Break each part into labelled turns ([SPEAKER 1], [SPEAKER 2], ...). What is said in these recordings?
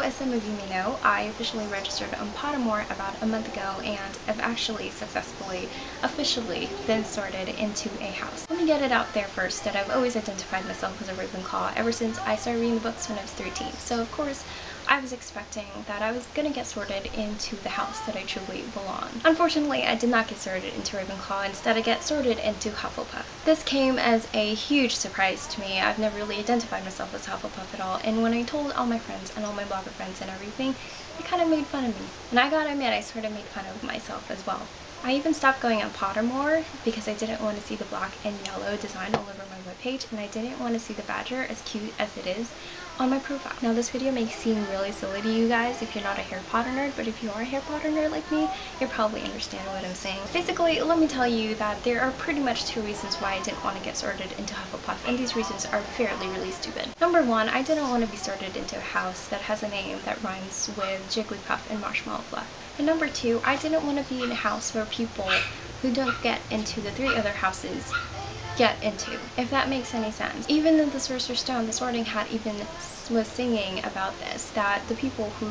[SPEAKER 1] as some of you may know, I officially registered on Pottermore about a month ago and have actually successfully, officially been sorted into a house. Let me get it out there first that I've always identified myself as a Ravenclaw ever since I started reading the books when I was 13. So of course, I was expecting that I was going to get sorted into the house that I truly belong. Unfortunately, I did not get sorted into Ravenclaw. Instead, I get sorted into Hufflepuff. This came as a huge surprise to me. I've never really identified myself as Hufflepuff at all, and when I told all my friends and all my blogger friends and everything, they kind of made fun of me. And I gotta admit, I sort of made fun of myself as well. I even stopped going on Pottermore because I didn't want to see the black and yellow design all over my webpage, and I didn't want to see the badger, as cute as it is, on my profile. Now this video may seem really silly to you guys if you're not a Harry Potter nerd, but if you are a Harry Potter nerd like me, you'll probably understand what I'm saying. Basically, let me tell you that there are pretty much two reasons why I didn't want to get sorted into Hufflepuff, and these reasons are fairly really stupid. Number one, I didn't want to be sorted into a house that has a name that rhymes with Jigglypuff and Marshmallow Fluff. And number two, I didn't want to be in a house where people who don't get into the three other houses get into, if that makes any sense. Even in the Sorcerer's Stone, the Sorting Hat even was singing about this, that the people who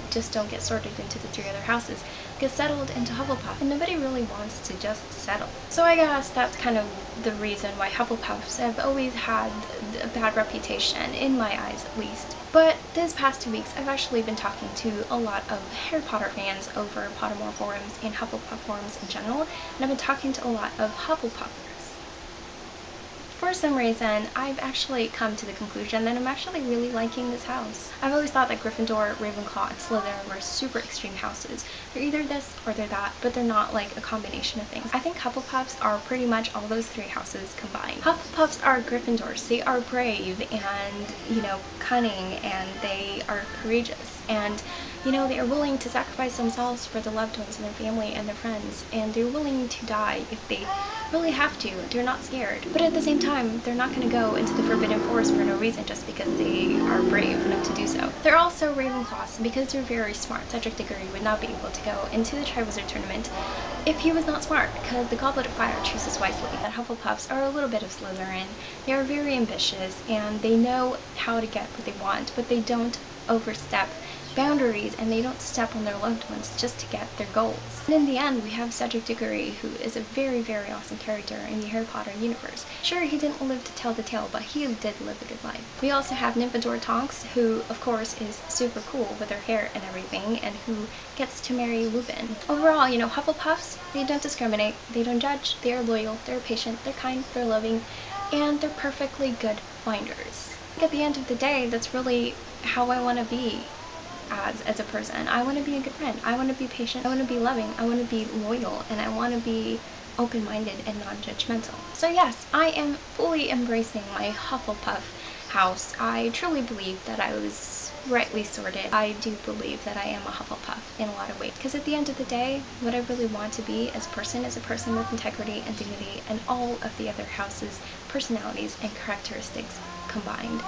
[SPEAKER 1] just don't get sorted into the three other houses get settled into Hufflepuff, and nobody really wants to just settle. So I guess that's kind of the reason why Hufflepuffs have always had a bad reputation, in my eyes at least. But these past 2 weeks, I've actually been talking to a lot of Harry Potter fans over Pottermore forums and Hufflepuff forums in general, and I've been talking to a lot of Hufflepuffers. For some reason, I've actually come to the conclusion that I'm actually really liking this house. I've always thought that Gryffindor, Ravenclaw, and Slytherin were super extreme houses. They're either this or they're that, but they're not like a combination of things. I think Hufflepuffs are pretty much all those three houses combined. Hufflepuffs are Gryffindors. They are brave and, you know, cunning, and they are courageous. And, you know, they are willing to sacrifice themselves for the loved ones and their family and their friends, and they're willing to die if they really have to. They're not scared. But at the same time, they're not going to go into the Forbidden Forest for no reason just because they are brave enough to do so. They're also Ravenclaws because they're very smart. Cedric Diggory would not be able to go into the Triwizard Tournament if he was not smart, because the Goblet of Fire chooses wisely. And Hufflepuffs are a little bit of Slytherin. They are very ambitious, and they know how to get what they want, but they don't overstep boundaries, and they don't step on their loved ones just to get their goals. And in the end, we have Cedric Diggory, who is a very, very awesome character in the Harry Potter universe. Sure, he didn't live to tell the tale, but he did live a good life. We also have Nymphadora Tonks, who, of course, is super cool with her hair and everything, and who gets to marry Lupin. Overall, you know, Hufflepuffs, they don't discriminate, they don't judge, they are loyal, they're patient, they're kind, they're loving, and they're perfectly good finders. At the end of the day, that's really how I want to be as a person. I want to be a good friend. I want to be patient. I want to be loving. I want to be loyal, and I want to be open-minded and non-judgmental. So yes, I am fully embracing my Hufflepuff house. I truly believe that I was rightly sorted. I do believe that I am a Hufflepuff in a lot of ways, because at the end of the day, what I really want to be as a person is a person with integrity and dignity, and all of the other houses' personalities and characteristics combined.